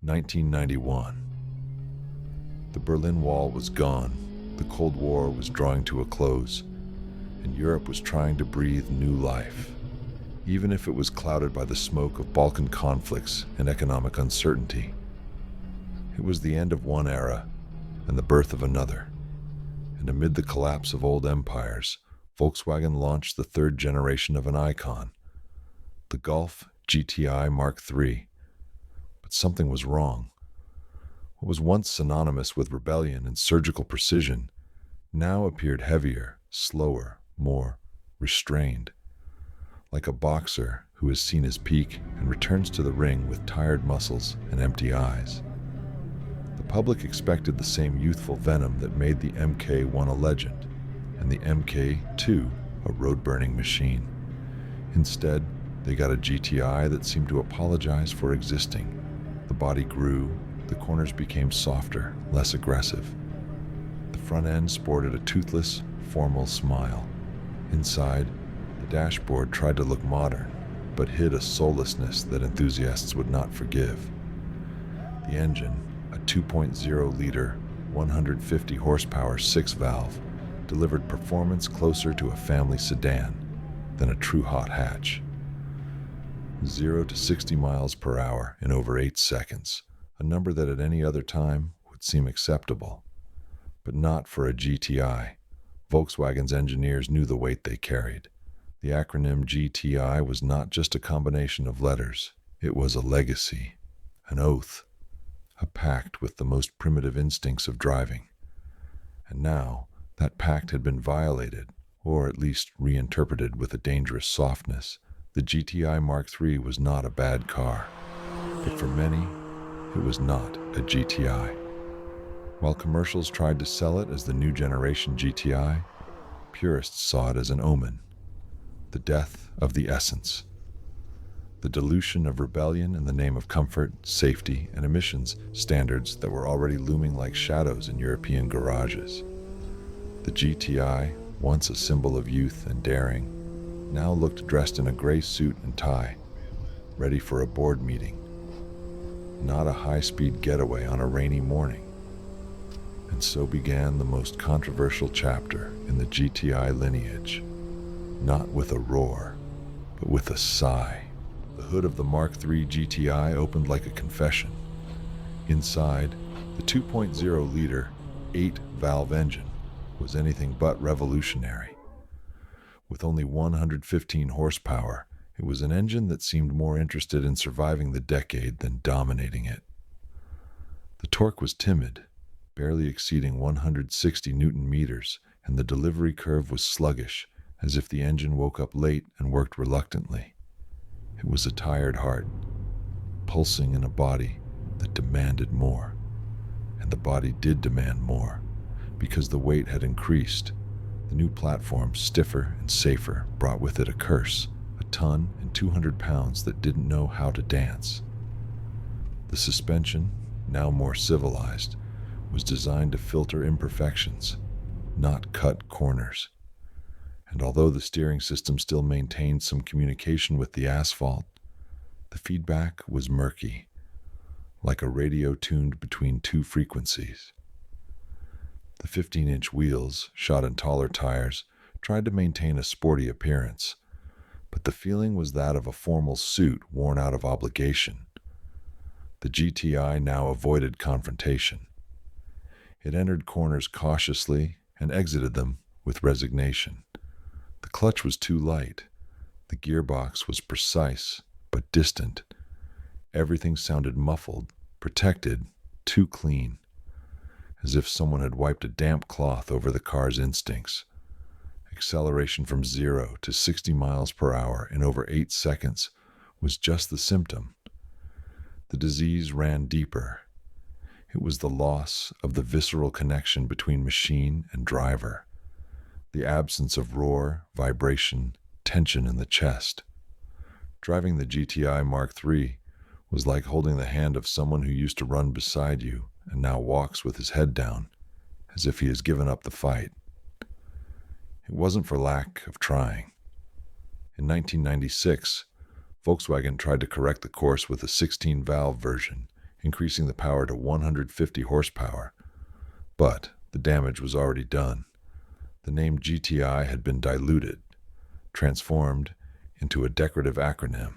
1991. The Berlin Wall was gone, the Cold War was drawing to a close, and Europe was trying to breathe new life, even if it was clouded by the smoke of Balkan conflicts and economic uncertainty. It was the end of one era and the birth of another, and amid the collapse of old empires, Volkswagen launched the third generation of an icon, the Golf GTI Mk3. But something was wrong. What was once synonymous with rebellion and surgical precision now appeared heavier, slower, more restrained. Like a boxer who has seen his peak and returns to the ring with tired muscles and empty eyes. The public expected the same youthful venom that made the Mk1 a legend and the Mk2 a road-burning machine. Instead, they got a GTI that seemed to apologize for existing. The body grew, the corners became softer, less aggressive. The front end sported a toothless, formal smile. Inside, the dashboard tried to look modern, but hid a soullessness that enthusiasts would not forgive. The engine, a 2.0-liter, 150 horsepower 6-valve, delivered performance closer to a family sedan than a true hot hatch. 0 to 60 miles per hour in over 8 seconds, a number that at any other time would seem acceptable. But not for a GTI. Volkswagen's engineers knew the weight they carried. The acronym GTI was not just a combination of letters. It was a legacy, an oath, a pact with the most primitive instincts of driving. And now, that pact had been violated, or at least reinterpreted with a dangerous softness. The GTI Mk3 was not a bad car, but for many, it was not a GTI. While commercials tried to sell it as the new generation GTI, purists saw it as an omen, the death of the essence, the dilution of rebellion in the name of comfort, safety, and emissions standards that were already looming like shadows in European garages. The GTI, once a symbol of youth and daring, now looked dressed in a gray suit and tie, ready for a board meeting, not a high-speed getaway on a rainy morning. And so began the most controversial chapter in the GTI lineage, not with a roar, but with a sigh. The hood of the Mk3 GTI opened like a confession. Inside, the 2.0-liter, 8-valve engine was anything but revolutionary. With only 115 horsepower, it was an engine that seemed more interested in surviving the decade than dominating it. The torque was timid, barely exceeding 160 Newton meters, and the delivery curve was sluggish, as if the engine woke up late and worked reluctantly. It was a tired heart, pulsing in a body that demanded more. And the body did demand more, because the weight had increased. The new platform, stiffer and safer, brought with it a curse, a ton and 200 pounds that didn't know how to dance. The suspension, now more civilized, was designed to filter imperfections, not cut corners. And although the steering system still maintained some communication with the asphalt, the feedback was murky, like a radio tuned between two frequencies. The 15-inch wheels, shot in taller tires, tried to maintain a sporty appearance, but the feeling was that of a formal suit worn out of obligation. The GTI now avoided confrontation. It entered corners cautiously and exited them with resignation. The clutch was too light. The gearbox was precise but distant. Everything sounded muffled, protected, too clean, as if someone had wiped a damp cloth over the car's instincts. Acceleration from 0 to 60 miles per hour in over 8 seconds was just the symptom. The disease ran deeper. It was the loss of the visceral connection between machine and driver, the absence of roar, vibration, tension in the chest. Driving the GTI Mk3 was like holding the hand of someone who used to run beside you and now walks with his head down, as if he has given up the fight. It wasn't for lack of trying. In 1996, Volkswagen tried to correct the course with a 16-valve version, increasing the power to 150 horsepower. But the damage was already done. The name GTI had been diluted, transformed into a decorative acronym.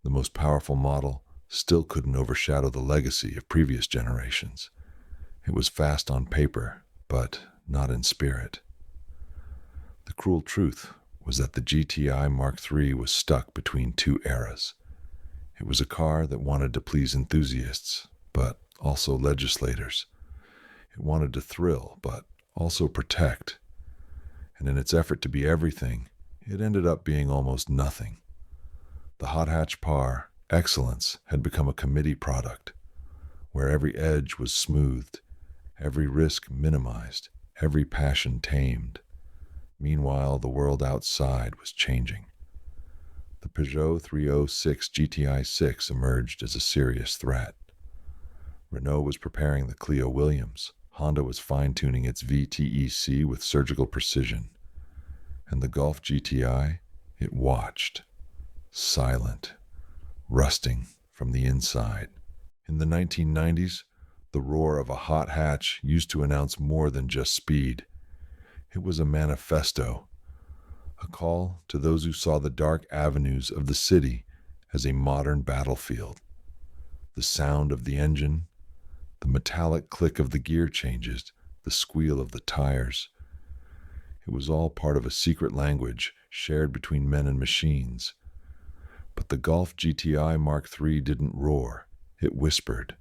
The most powerful model still couldn't overshadow the legacy of previous generations. It was fast on paper, but not in spirit. The cruel truth was that the GTI Mk3 was stuck between two eras. It was a car that wanted to please enthusiasts, but also legislators. It wanted to thrill, but also protect. And in its effort to be everything, it ended up being almost nothing. The hot hatch par excellence had become a committee product, where every edge was smoothed, every risk minimized, every passion tamed. Meanwhile, the world outside was changing. The Peugeot 306 GTI 6 emerged as a serious threat. Renault was preparing the Clio Williams. Honda was fine-tuning its VTEC with surgical precision. And the Golf GTI, it watched, silent, rusting from the inside. In the 1990s, the roar of a hot hatch used to announce more than just speed. It was a manifesto, a call to those who saw the dark avenues of the city as a modern battlefield. The sound of the engine, the metallic click of the gear changes, the squeal of the tires. It was all part of a secret language shared between men and machines. But the Golf GTI Mk3 didn't roar, it whispered.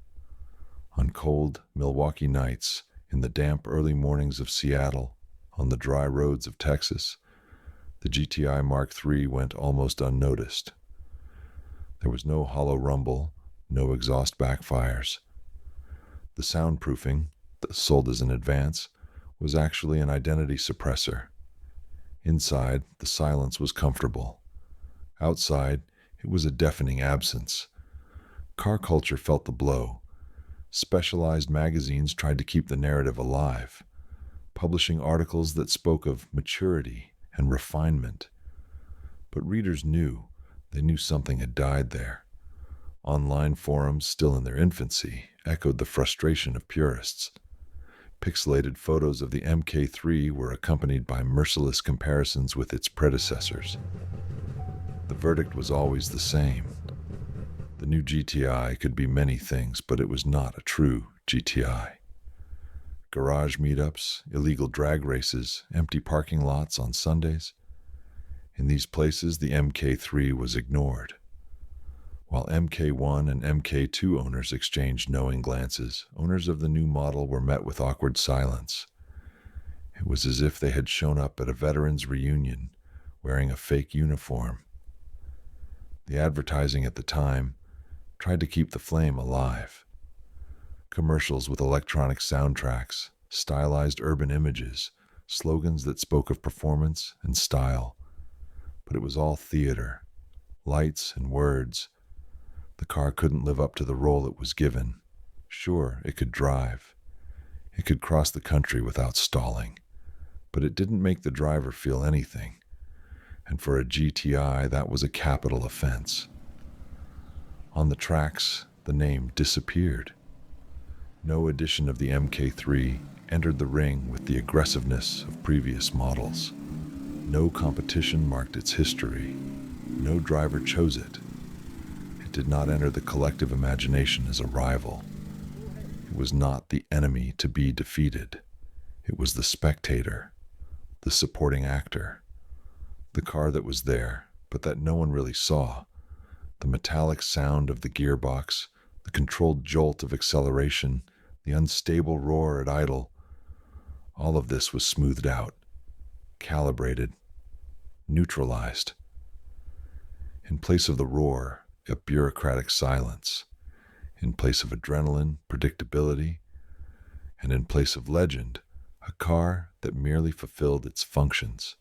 On cold Milwaukee nights, in the damp early mornings of Seattle, on the dry roads of Texas, the GTI Mk3 went almost unnoticed. There was no hollow rumble, no exhaust backfires. The soundproofing, sold as an advance, was actually an identity suppressor. Inside, the silence was comfortable. Outside, it was a deafening absence. Car culture felt the blow. Specialized magazines tried to keep the narrative alive, publishing articles that spoke of maturity and refinement. But readers knew, they knew something had died there. Online forums, still in their infancy, echoed the frustration of purists. Pixelated photos of the Mk3 were accompanied by merciless comparisons with its predecessors. The verdict was always the same. The new GTI could be many things, but it was not a true GTI. Garage meetups, illegal drag races, empty parking lots on Sundays. In these places, the Mk3 was ignored. While Mk1 and Mk2 owners exchanged knowing glances, owners of the new model were met with awkward silence. It was as if they had shown up at a veterans' reunion, wearing a fake uniform. The advertising at the time tried to keep the flame alive. Commercials with electronic soundtracks, stylized urban images, slogans that spoke of performance and style. But it was all theater, lights and words. The car couldn't live up to the role it was given. Sure, it could drive. It could cross the country without stalling. But it didn't make the driver feel anything. And for a GTI, that was a capital offense. On the tracks, the name disappeared. No edition of the Mk3 entered the ring with the aggressiveness of previous models. No competition marked its history. No driver chose it. It did not enter the collective imagination as a rival. It was not the enemy to be defeated. It was the spectator, the supporting actor, the car that was there, but that no one really saw. The metallic sound of the gearbox, the controlled jolt of acceleration, the unstable roar at idle, all of this was smoothed out, calibrated, neutralized. In place of the roar, a bureaucratic silence. In place of adrenaline, predictability. And in place of legend, a car that merely fulfilled its functions.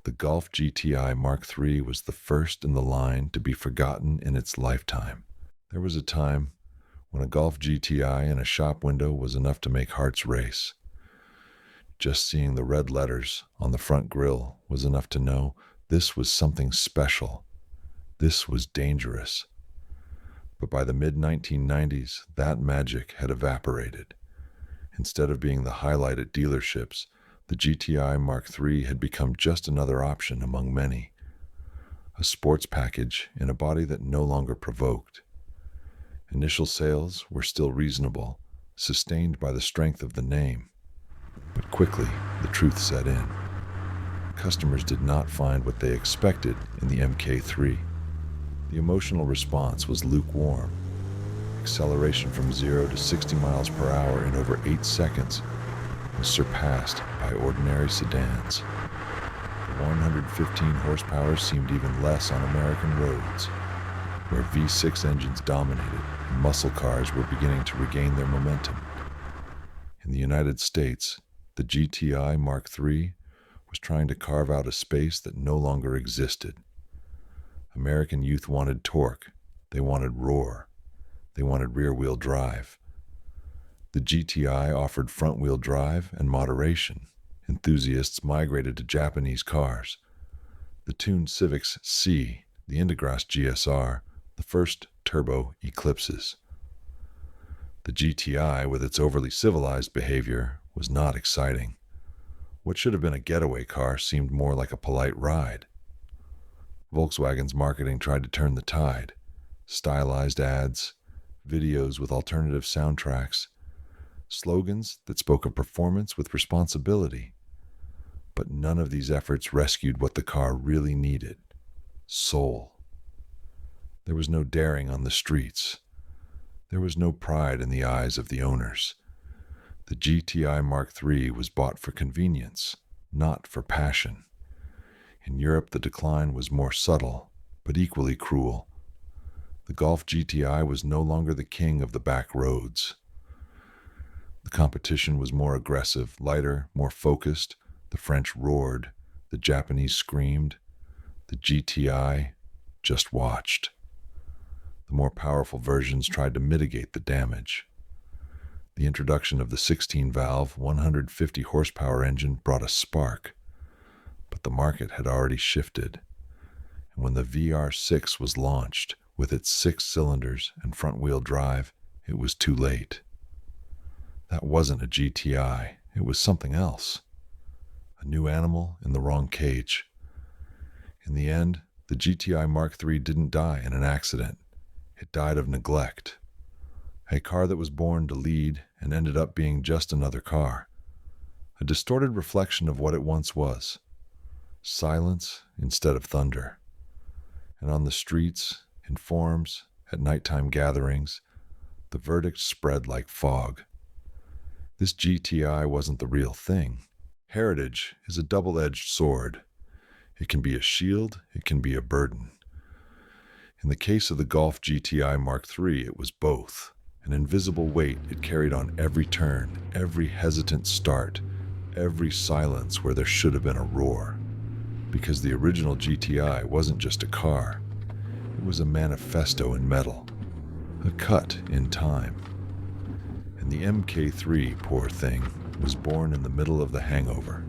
The Golf GTI Mk3 was the first in the line to be forgotten in its lifetime. There was a time when a Golf GTI in a shop window was enough to make hearts race. Just seeing the red letters on the front grille was enough to know this was something special. This was dangerous. But by the mid-1990s, that magic had evaporated. Instead of being the highlight at dealerships, the GTI Mk3 had become just another option among many. A sports package in a body that no longer provoked. Initial sales were still reasonable, sustained by the strength of the name. But quickly, the truth set in. Customers did not find what they expected in the Mk3. The emotional response was lukewarm. Acceleration from 0 to 60 miles per hour in over 8 seconds was surpassed by ordinary sedans. The 115 horsepower seemed even less on American roads, where V6 engines dominated and muscle cars were beginning to regain their momentum. In the United States, the GTI Mk3 was trying to carve out a space that no longer existed. American youth wanted torque, they wanted roar, they wanted rear-wheel drive. The GTI offered front-wheel drive and moderation. Enthusiasts migrated to Japanese cars. The tuned Civics C, the Indigrass GSR, the first turbo Eclipses. The GTI, with its overly civilized behavior, was not exciting. What should have been a getaway car seemed more like a polite ride. Volkswagen's marketing tried to turn the tide. Stylized ads, videos with alternative soundtracks, slogans that spoke of performance with responsibility. But none of these efforts rescued what the car really needed: soul. There was no daring on the streets. There was no pride in the eyes of the owners. The GTI Mk3 was bought for convenience, not for passion. In Europe, the decline was more subtle, but equally cruel. The Golf GTI was no longer the king of the back roads. The competition was more aggressive, lighter, more focused. The French roared, the Japanese screamed. The GTI just watched. The more powerful versions tried to mitigate the damage. The introduction of the 16-valve, 150-horsepower engine brought a spark, but the market had already shifted. And when the VR6 was launched, with its 6 cylinders and front-wheel drive, it was too late. That wasn't a GTI, it was something else. A new animal in the wrong cage. In the end, the GTI Mk3 didn't die in an accident. It died of neglect. A car that was born to lead and ended up being just another car. A distorted reflection of what it once was. Silence instead of thunder. And on the streets, in forums, at nighttime gatherings, the verdict spread like fog. This GTI wasn't the real thing. Heritage is a double-edged sword. It can be a shield, it can be a burden. In the case of the Golf GTI Mk3, it was both. An invisible weight it carried on every turn, every hesitant start, every silence where there should have been a roar. Because the original GTI wasn't just a car. It was a manifesto in metal, a cut in time. And the Mk3, poor thing, was born in the middle of the hangover.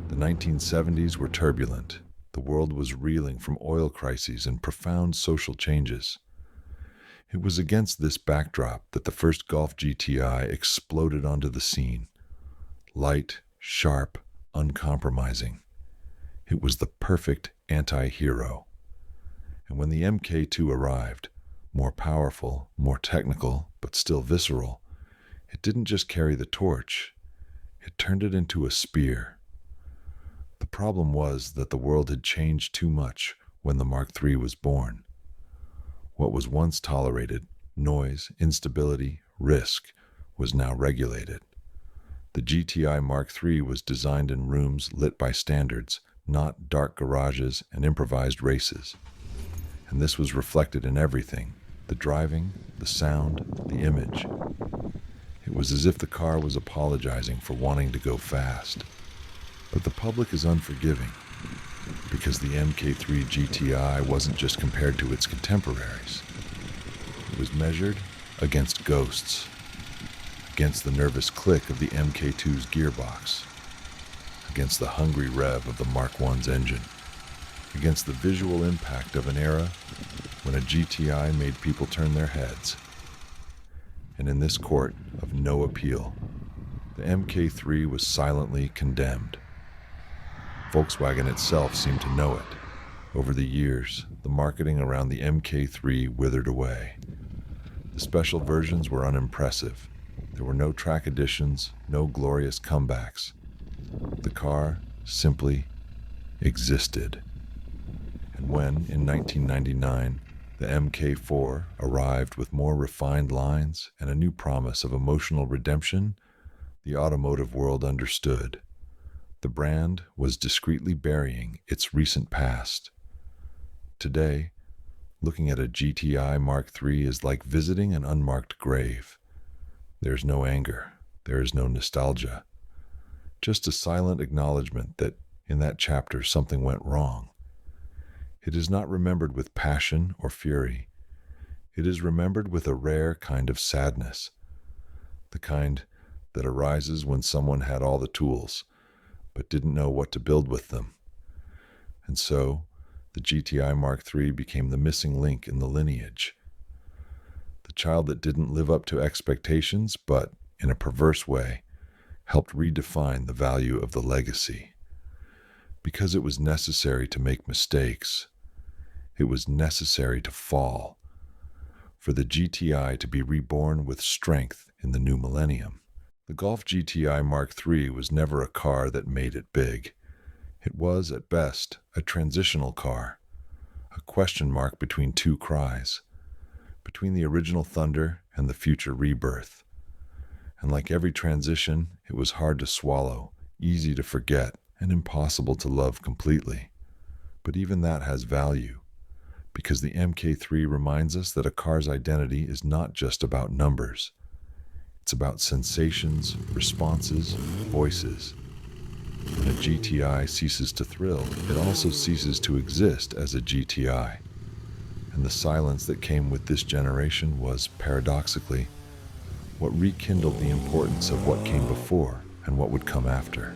The 1970s were turbulent. The world was reeling from oil crises and profound social changes. It was against this backdrop that the first Golf GTI exploded onto the scene. Light, sharp, uncompromising. It was the perfect anti-hero. And when the Mk2 arrived, more powerful, more technical, but still visceral, it didn't just carry the torch, it turned it into a spear. The problem was that the world had changed too much when the Mk3 was born. What was once tolerated, noise, instability, risk, was now regulated. The GTI Mk3 was designed in rooms lit by standards, not dark garages and improvised races. And this was reflected in everything: the driving, the sound, the image. It was as if the car was apologizing for wanting to go fast. But the public is unforgiving, because the Mk3 GTI wasn't just compared to its contemporaries. It was measured against ghosts, against the nervous click of the Mk2's gearbox, against the hungry rev of the Mark I's engine, against the visual impact of an era when a GTI made people turn their heads. And in this court of no appeal, the Mk3 was silently condemned. Volkswagen itself seemed to know it. Over the years, the marketing around the Mk3 withered away. The special versions were unimpressive. There were no track additions, no glorious comebacks. The car simply existed. And when, in 1999, the Mk4 arrived with more refined lines and a new promise of emotional redemption, the automotive world understood. The brand was discreetly burying its recent past. Today, looking at a GTI Mk3 is like visiting an unmarked grave. There's no anger, there is no nostalgia, just a silent acknowledgement that in that chapter something went wrong. It is not remembered with passion or fury. It is remembered with a rare kind of sadness, the kind that arises when someone had all the tools, but didn't know what to build with them. And so, the GTI Mk3 became the missing link in the lineage. The child that didn't live up to expectations, but, in a perverse way, helped redefine the value of the legacy. Because it was necessary to make mistakes. It was necessary to fall. For the GTI to be reborn with strength in the new millennium. The Golf GTI Mk3 was never a car that made it big. It was, at best, a transitional car, a question mark between two cries, between the original thunder and the future rebirth. And like every transition, it was hard to swallow, easy to forget, and impossible to love completely. But even that has value, because the Mk3 reminds us that a car's identity is not just about numbers. It's about sensations, responses, voices. When a GTI ceases to thrill, it also ceases to exist as a GTI. And the silence that came with this generation was, paradoxically, what rekindled the importance of what came before and what would come after.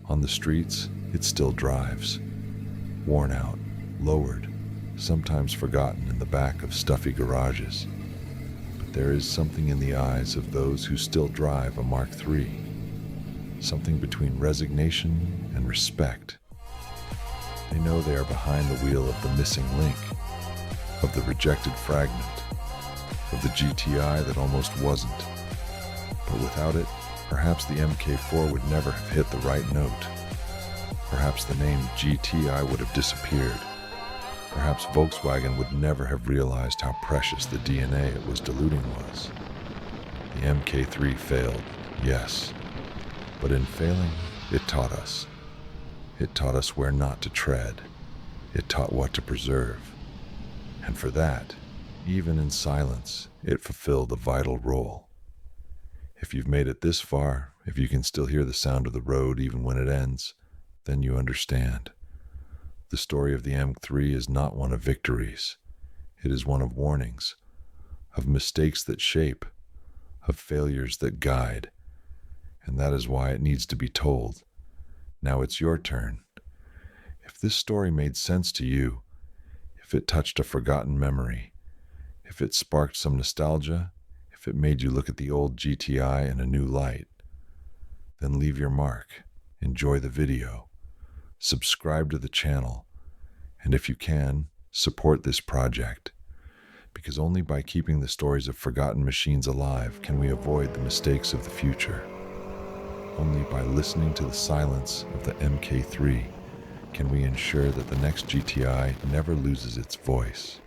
On the streets, it still drives, worn out, lowered, sometimes forgotten in the back of stuffy garages. But there is something in the eyes of those who still drive a Mk3. Something between resignation and respect. They know they are behind the wheel of the missing link, of the rejected fragment, of the GTI that almost wasn't. But without it, perhaps the Mk4 would never have hit the right note. Perhaps the name GTI would have disappeared. Perhaps Volkswagen would never have realized how precious the DNA it was diluting was. The Mk3 failed, yes. But in failing, it taught us. It taught us where not to tread. It taught what to preserve. And for that, even in silence, it fulfilled a vital role. If you've made it this far, if you can still hear the sound of the road even when it ends, then you understand. The story of the Mk3 is not one of victories. It is one of warnings, of mistakes that shape, of failures that guide. And that is why it needs to be told. Now it's your turn. If this story made sense to you, if it touched a forgotten memory, if it sparked some nostalgia, if it made you look at the old GTI in a new light, then leave your mark, enjoy the video, subscribe to the channel, and if you can, support this project. Because only by keeping the stories of forgotten machines alive can we avoid the mistakes of the future. Only by listening to the silence of the Mk3 can we ensure that the next GTI never loses its voice.